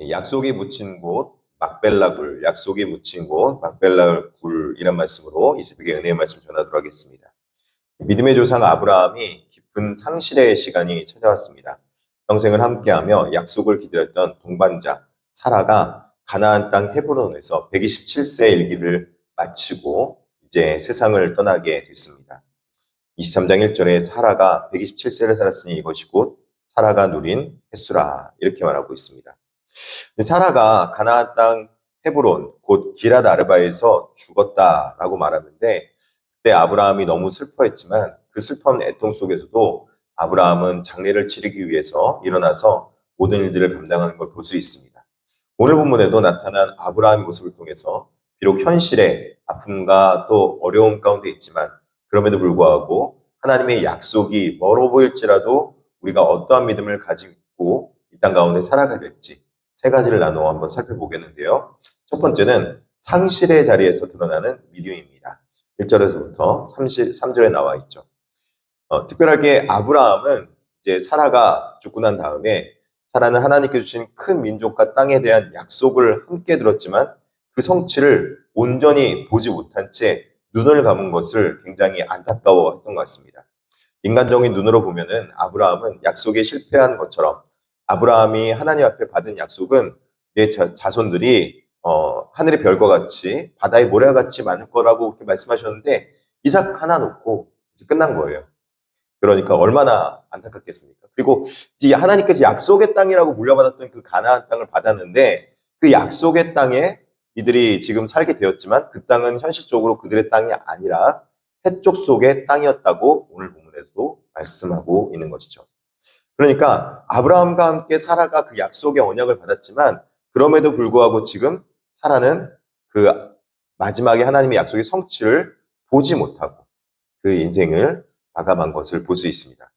약속이 묻힌 곳 막벨라굴, 약속이 묻힌 곳 막벨라굴이란 말씀으로 이 새벽에 은혜의 말씀 전하도록 하겠습니다. 믿음의 조상 아브라함이 깊은 상실의 시간이 찾아왔습니다. 평생을 함께하며 약속을 기다렸던 동반자 사라가 가나안 땅 헤브론에서 127세 일기를 마치고 이제 세상을 떠나게 됐습니다. 23장 1절에 사라가 127세를 살았으니 이것이 곧 사라가 누린 횟수라 이렇게 말하고 있습니다. 사라가 가나안 땅 헤브론 곧 기럇 아르바에서 죽었다라고 말하는데 그때 아브라함이 너무 슬퍼했지만 그 슬픈 애통 속에서도 아브라함은 장례를 치르기 위해서 일어나서 모든 일들을 감당하는 걸 볼 수 있습니다. 오늘 본문에도 나타난 아브라함의 모습을 통해서 비록 현실의 아픔과 또 어려움 가운데 있지만 그럼에도 불구하고 하나님의 약속이 멀어 보일지라도 우리가 어떠한 믿음을 가지고 이 땅 가운데 살아가야 될지 세 가지를 나누어 한번 살펴보겠는데요. 첫 번째는 상실의 자리에서 드러나는 믿음입니다. 1절에서부터 3절에 나와 있죠. 특별하게 아브라함은 이제 사라가 죽고 난 다음에 사라는 하나님께 주신 큰 민족과 땅에 대한 약속을 함께 들었지만 그 성취를 온전히 보지 못한 채 눈을 감은 것을 굉장히 안타까워했던 것 같습니다. 인간적인 눈으로 보면은 아브라함은 약속에 실패한 것처럼 아브라함이 하나님 앞에 받은 약속은 내 자손들이 하늘의 별과 같이 바다의 모래와 같이 많을 거라고 그렇게 말씀하셨는데 이삭 하나 놓고 이제 끝난 거예요. 그러니까 얼마나 안타깝겠습니까? 그리고 이제 하나님께서 약속의 땅이라고 물려받았던 그 가나안 땅을 받았는데 그 약속의 땅에 이들이 지금 살게 되었지만 그 땅은 현실적으로 그들의 땅이 아니라 해쪽 속의 땅이었다고 오늘 본문에서도 말씀하고 있는 것이죠. 그러니까 아브라함과 함께 사라가 그 약속의 언약을 받았지만 그럼에도 불구하고 지금 사라는 그 마지막에 하나님의 약속의 성취를 보지 못하고 그 인생을 마감한 것을 볼 수 있습니다.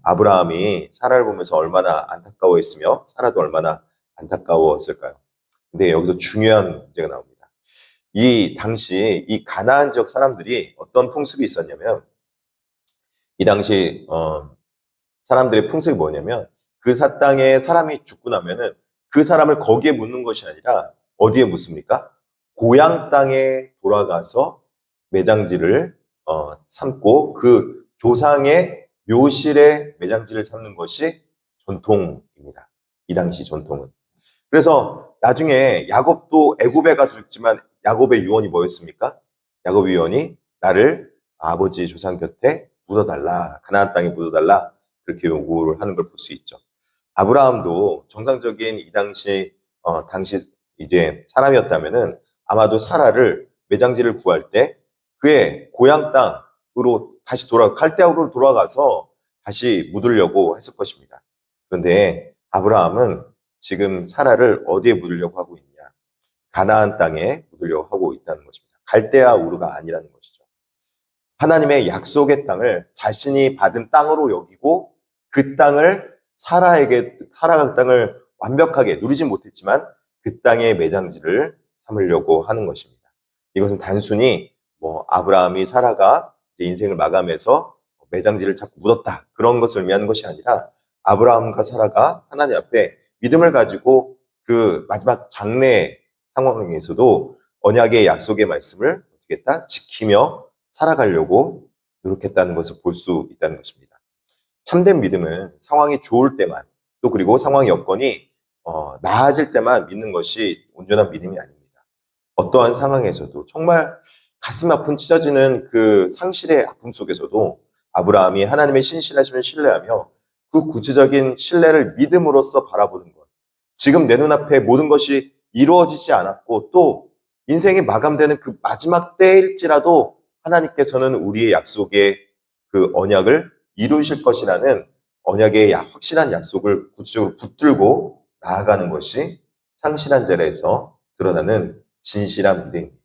아브라함이 사라를 보면서 얼마나 안타까워했으며 사라도 얼마나 안타까웠을까요? 근데 여기서 중요한 문제가 나옵니다. 이 당시 이 가나안 지역 사람들이 어떤 풍습이 있었냐면 이 당시 사람들의 풍습이 뭐냐면 그 땅에 사람이 죽고 나면은 그 사람을 거기에 묻는 것이 아니라 어디에 묻습니까? 고향 땅에 돌아가서 매장지를 삼고 그 조상의 묘실에 매장지를 삼는 것이 전통입니다. 이 당시 전통은. 그래서 나중에 야곱도 애굽에 가서 죽지만 야곱의 유언이 뭐였습니까? 야곱의 유언이 나를 아버지 조상 곁에 묻어달라. 가나안 땅에 묻어달라. 그렇게 요구를 하는 걸 볼 수 있죠. 아브라함도 정상적인 이 당시 이제 사람이었다면은 아마도 사라를 매장지를 구할 때 그의 고향 땅으로 다시 칼데아로 돌아가서 다시 묻으려고 했을 것입니다. 그런데 아브라함은 지금 사라를 어디에 묻으려고 하고 있냐? 가나안 땅에 묻으려고 하고 있다는 것입니다. 갈대아 우르가 아니라는 것이죠. 하나님의 약속의 땅을 자신이 받은 땅으로 여기고 그 땅을 사라가 그 땅을 완벽하게 누리지 못했지만 그 땅의 매장지를 삼으려고 하는 것입니다. 이것은 단순히 아브라함이 사라가 인생을 마감해서 매장지를 자꾸 묻었다 그런 것을 의미하는 것이 아니라 아브라함과 사라가 하나님 앞에 믿음을 가지고 그 마지막 장래 상황에서도 언약의 약속의 말씀을 어떻게 했다? 지키며 살아가려고 노력했다는 것을 볼 수 있다는 것입니다. 참된 믿음은 상황이 좋을 때만 또 그리고 상황 여건이 나아질 때만 믿는 것이 온전한 믿음이 아닙니다. 어떠한 상황에서도 정말 가슴 아픈 찢어지는 그 상실의 아픔 속에서도 아브라함이 하나님의 신실하심을 신뢰하며 그 구체적인 신뢰를 믿음으로써 바라보는 것. 지금 내 눈앞에 모든 것이 이루어지지 않았고 또 인생이 마감되는 그 마지막 때일지라도 하나님께서는 우리의 약속의 그 언약을 이루실 것이라는 언약의 확실한 약속을 구체적으로 붙들고 나아가는 것이 상실한 자리에서 드러나는 진실한 믿음입니다.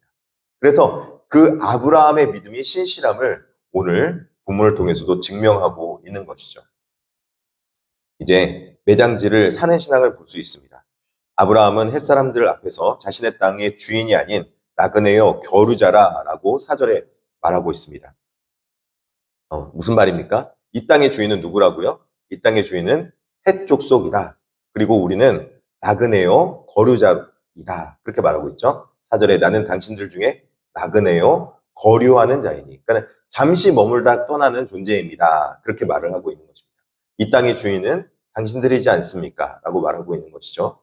그래서 그 아브라함의 믿음이 신실함을 오늘 본문을 통해서도 증명하고 있는 것이죠. 이제 매장지를 사는 신앙을 볼 수 있습니다. 아브라함은 햇사람들 앞에서 자신의 땅의 주인이 아닌 나그네요 겨루자라라고 4절에 말하고 있습니다. 무슨 말입니까? 이 땅의 주인은 누구라고요? 이 땅의 주인은 헷 족속이다. 그리고 우리는 나그네요 거류자이다. 그렇게 말하고 있죠. 4절에 나는 당신들 중에 나그네요 거류하는 자이니. 그러니까 잠시 머물다 떠나는 존재입니다. 그렇게 말을 하고 있는 것입니다. 이 땅의 주인은 당신들이지 않습니까? 라고 말하고 있는 것이죠.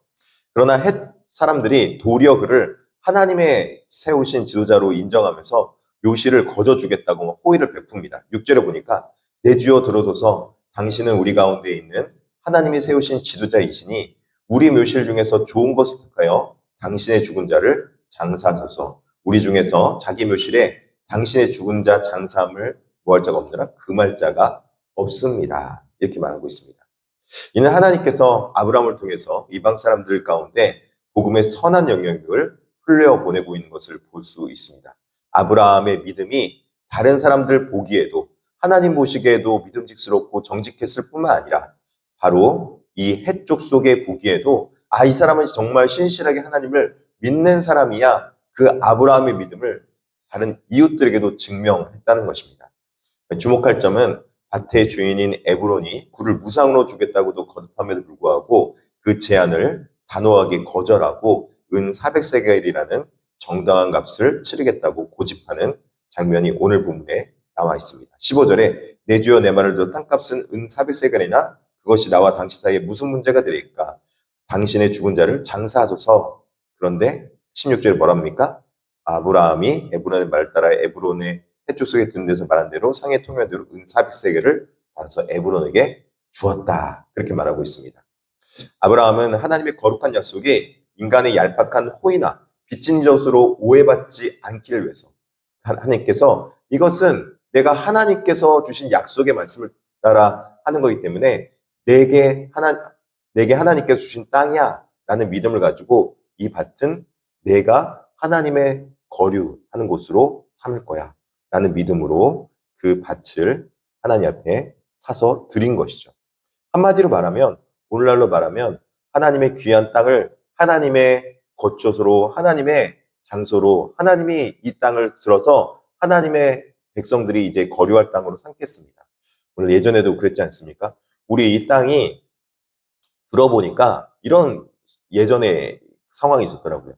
그러나 헷 사람들이 도리어 그를 하나님의 세우신 지도자로 인정하면서 묘시를 거저주겠다고 호의를 베풉니다. 6절에 보니까 내 주여 들어소서 당신은 우리 가운데 있는 하나님이 세우신 지도자이시니 우리 묘실 중에서 좋은 것을 택하여 당신의 죽은 자를 장사하소서. 우리 중에서 자기 묘실에 당신의 죽은 자 장사함을 뭐할 자가 없느라 금할 자가 없습니다. 이렇게 말하고 있습니다. 이는 하나님께서 아브라함을 통해서 이방 사람들 가운데 복음의 선한 영역을 흘려보내고 있는 것을 볼 수 있습니다. 아브라함의 믿음이 다른 사람들 보기에도 하나님 보시기에도 믿음직스럽고 정직했을 뿐만 아니라 바로 이 헷족 속에 보기에도 이 사람은 정말 신실하게 하나님을 믿는 사람이야. 그 아브라함의 믿음을 다른 이웃들에게도 증명했다는 것입니다. 주목할 점은 밭의 주인인 에브론이 굴을 무상으로 주겠다고도 거듭함에도 불구하고 그 제안을 단호하게 거절하고 은 400세겔이라는 정당한 값을 치르겠다고 고집하는 장면이 오늘 본문에 나와 있습니다. 15절에 내 주여 내 말을 들어 땅값은 은 400세겔이나 그것이 나와 당신 사이에 무슨 문제가 되리까? 당신의 죽은 자를 장사하소서. 그런데 16절에 뭐랍니까? 아브라함이 에브론의 말 따라 에브론의 햇조 속에 든 데서 말한 대로 상의 통연대로 은 400세겔을 받아서 에브론에게 주었다. 그렇게 말하고 있습니다. 아브라함은 하나님의 거룩한 약속이 인간의 얄팍한 호의나 빚진 젖으로 오해받지 않기를 위해서 하나님께서 이것은 내가 하나님께서 주신 약속의 말씀을 따라 하는 거기 때문에 내게 하나님께서 주신 땅이야 라는 믿음을 가지고 이 밭은 내가 하나님의 거류하는 곳으로 삼을 거야 라는 믿음으로 그 밭을 하나님 앞에 사서 드린 것이죠. 한마디로 말하면 오늘날로 말하면 하나님의 귀한 땅을 하나님의 거처소로 하나님의 장소로 하나님이 이 땅을 들어서 하나님의 백성들이 이제 거류할 땅으로 삼겠습니다. 오늘 예전에도 그랬지 않습니까? 우리 이 땅이 들어보니까 이런 예전에 상황이 있었더라고요.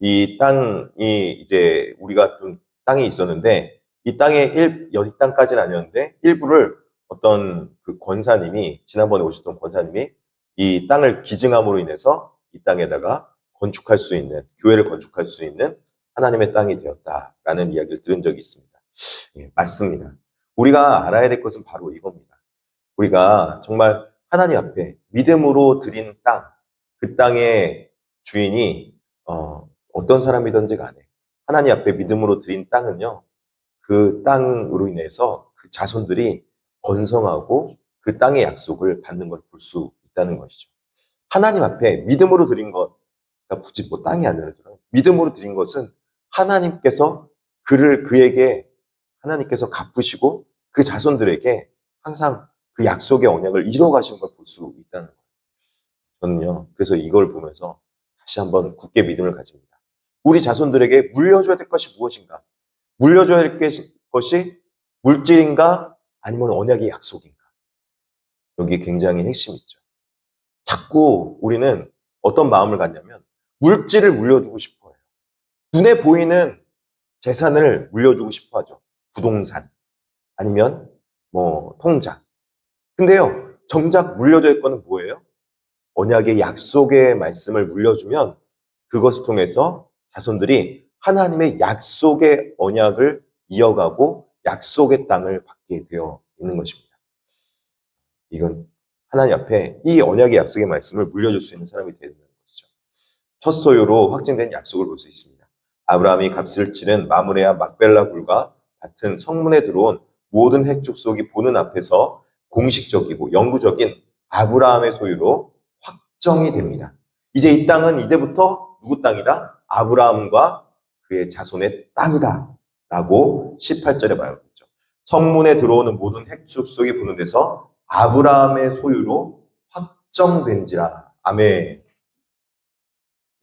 이 땅이 이제 우리가 좀 땅이 있었는데 이 땅의 이 땅까지는 아니었는데 일부를 어떤 그 권사님이 지난번에 오셨던 권사님이 이 땅을 기증함으로 인해서 이 땅에다가 건축할 수 있는 교회를 건축할 수 있는 하나님의 땅이 되었다라는 이야기를 들은 적이 있습니다. 예, 맞습니다. 우리가 알아야 될 것은 바로 이겁니다. 우리가 정말 하나님 앞에 믿음으로 드린 땅, 그 땅의 주인이 어떤 사람이든지 간에 하나님 앞에 믿음으로 드린 땅은요, 그 땅으로 인해서 그 자손들이 번성하고 그 땅의 약속을 받는 걸 볼 수 있다는 것이죠. 하나님 앞에 믿음으로 드린 것, 그러니까 굳이 뭐 땅이 아니더라도 믿음으로 드린 것은 하나님께서 그에게 하나님께서 갚으시고 그 자손들에게 항상 그 약속의 언약을 이뤄 가신 걸 볼 수 있다는 거예요. 저는요, 그래서 이걸 보면서 다시 한번 굳게 믿음을 가집니다. 우리 자손들에게 물려줘야 될 것이 무엇인가? 물려줘야 될 것이 물질인가? 아니면 언약의 약속인가? 여기 굉장히 핵심이 있죠. 자꾸 우리는 어떤 마음을 갖냐면 물질을 물려주고 싶어 해요. 눈에 보이는 재산을 물려주고 싶어 하죠. 부동산 아니면 뭐 통장. 근데요, 정작 물려줘야 할 거는 뭐예요? 언약의 약속의 말씀을 물려주면 그것을 통해서 자손들이 하나님의 약속의 언약을 이어가고 약속의 땅을 받게 되어 있는 것입니다. 이건 하나님 앞에 이 언약의 약속의 말씀을 물려줄 수 있는 사람이 되는 것이죠. 첫 소유로 확증된 약속을 볼 수 있습니다. 아브라함이 값을 치른 마므레와 막벨라 굴과 같은 성문에 들어온 모든 헷족속이 보는 앞에서 공식적이고 영구적인 아브라함의 소유로 확정이 됩니다. 이제 이 땅은 이제부터 누구 땅이다? 아브라함과 그의 자손의 땅이다 라고 18절에 말하고 있죠. 성문에 들어오는 모든 헷족속이 보는 데서 아브라함의 소유로 확정된지라. 아멘.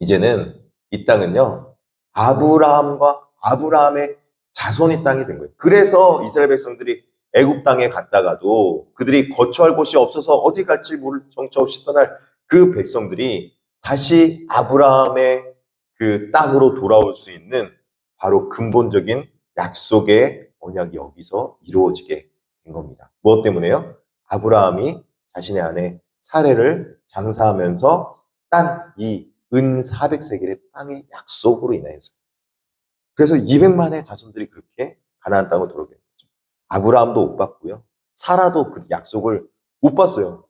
이제는 이 땅은요, 아브라함과 아브라함의 자손의 땅이 된 거예요. 그래서 이스라엘 백성들이 애굽 땅에 갔다가도 그들이 거처할 곳이 없어서 어디 갈지 모를 정처 없이 떠날 그 백성들이 다시 아브라함의 그 땅으로 돌아올 수 있는 바로 근본적인 약속의 언약이 여기서 이루어지게 된 겁니다. 무엇 때문에요? 아브라함이 자신의 아내 사레를 장사하면서 딴 이 은 400세겔의 땅의 약속으로 인해서. 그래서 200만의 자손들이 그렇게 가나안 땅으로 들어오게 된 거죠. 아브라함도 못 봤고요. 사라도 그 약속을 못 봤어요.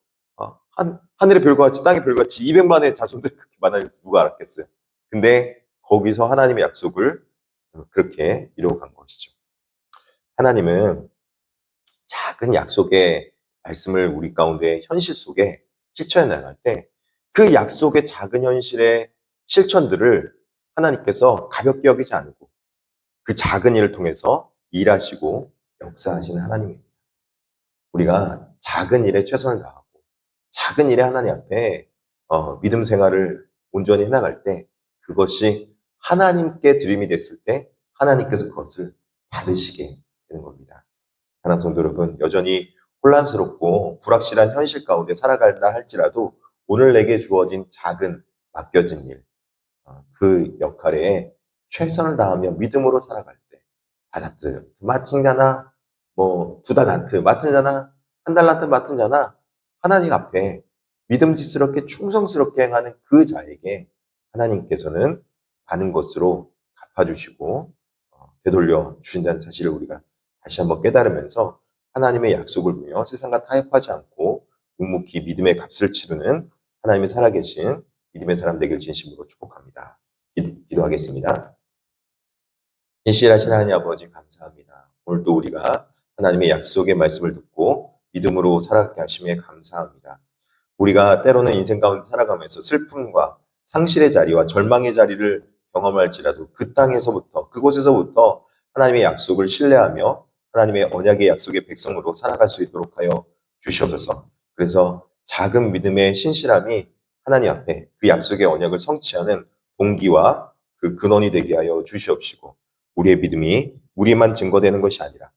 하늘의 별과 같이 땅의 별과 같이 200만의 자손들이 그렇게 많아질 누가 알았겠어요. 근데 거기서 하나님의 약속을 그렇게 이루어간 것이죠. 하나님은 작은 약속의 말씀을 우리 가운데 현실 속에 실천해 나갈 때 그 약속의 작은 현실의 실천들을 하나님께서 가볍게 여기지 않고 그 작은 일을 통해서 일하시고 역사하시는 하나님입니다. 우리가 작은 일에 최선을 다하고 작은 일에 하나님 앞에 믿음 생활을 온전히 해나갈 때 그것이 하나님께 드림이 됐을 때 하나님께서 그것을 받으시게 되는 겁니다. 하나님 성도 여러분, 여전히 혼란스럽고 불확실한 현실 가운데 살아간다 할지라도 오늘 내게 주어진 작은 맡겨진 일, 그 역할에 최선을 다하며 믿음으로 살아갈 때 다달트 맡은 자나 뭐 2달란트 맡은 자나 1달란트 맡은 자나 하나님 앞에 믿음직스럽게 충성스럽게 행하는 그 자에게 하나님께서는 많은 것으로 갚아주시고 되돌려 주신다는 사실을 우리가 다시 한번 깨달으면서 하나님의 약속을 보며 세상과 타협하지 않고 묵묵히 믿음의 값을 치르는 하나님의 살아계신 믿음의 사람 되길 진심으로 축복합니다. 기도하겠습니다. 신실하신 하나님 아버지 감사합니다. 오늘도 우리가 하나님의 약속의 말씀을 듣고 믿음으로 살아가게 하심에 감사합니다. 우리가 때로는 인생 가운데 살아가면서 슬픔과 상실의 자리와 절망의 자리를 경험할지라도 그 땅에서부터 그곳에서부터 하나님의 약속을 신뢰하며 하나님의 언약의 약속의 백성으로 살아갈 수 있도록 하여 주시옵소서. 그래서 작은 믿음의 신실함이 하나님 앞에 그 약속의 언약을 성취하는 동기와 그 근원이 되게 하여 주시옵시고 우리의 믿음이 우리만 증거되는 것이 아니라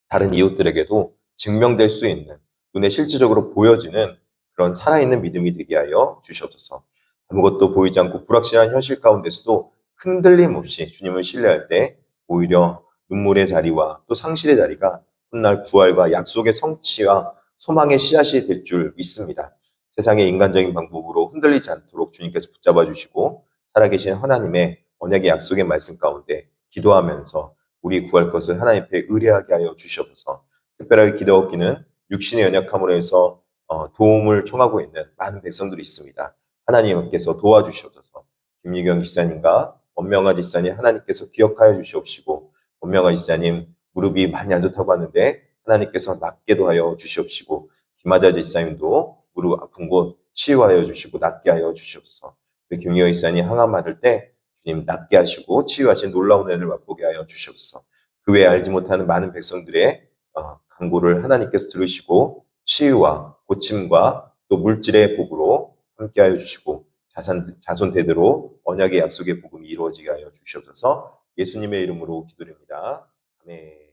다른 이웃들에게도 증명될 수 있는 눈에 실질적으로 보여지는 그런 살아있는 믿음이 되게 하여 주시옵소서. 아무것도 보이지 않고 불확실한 현실 가운데서도 흔들림 없이 주님을 신뢰할 때 오히려 눈물의 자리와 또 상실의 자리가 훗날 부활과 약속의 성취와 소망의 씨앗이 될 줄 믿습니다. 세상의 인간적인 방법으로 흔들리지 않도록 주님께서 붙잡아 주시고 살아계신 하나님의 언약의 약속의 말씀 가운데 기도하면서 우리 구할 것을 하나님 앞에 의뢰하게 하여 주시옵소서. 특별하게 기도하기는 육신의 연약함으로 해서 도움을 청하고 있는 많은 백성들이 있습니다. 하나님께서 도와주시옵소서. 김유경 집사님과 원명아 집사님 하나님께서 기억하여 주시옵시고 원명아 집사님 무릎이 많이 안 좋다고 하는데 하나님께서 낫게도 하여 주시옵시고 김하자 집사님도 무릎 아픈 곳 치유하여 주시고 낫게 하여 주시옵소서. 우리 김유경 집사님 항암 받을 때 주님 낫게 하시고 치유하신 놀라운 은혜를 맛보게 하여 주시옵소서. 그 외에 알지 못하는 많은 백성들의 간구를 하나님께서 들으시고 치유와 고침과 또 물질의 복으로 함께하여 주시고 자손 대대로 언약의 약속의 복음이 이루어지게 하여 주시옵소서. 예수님의 이름으로 기도드립니다. 아멘.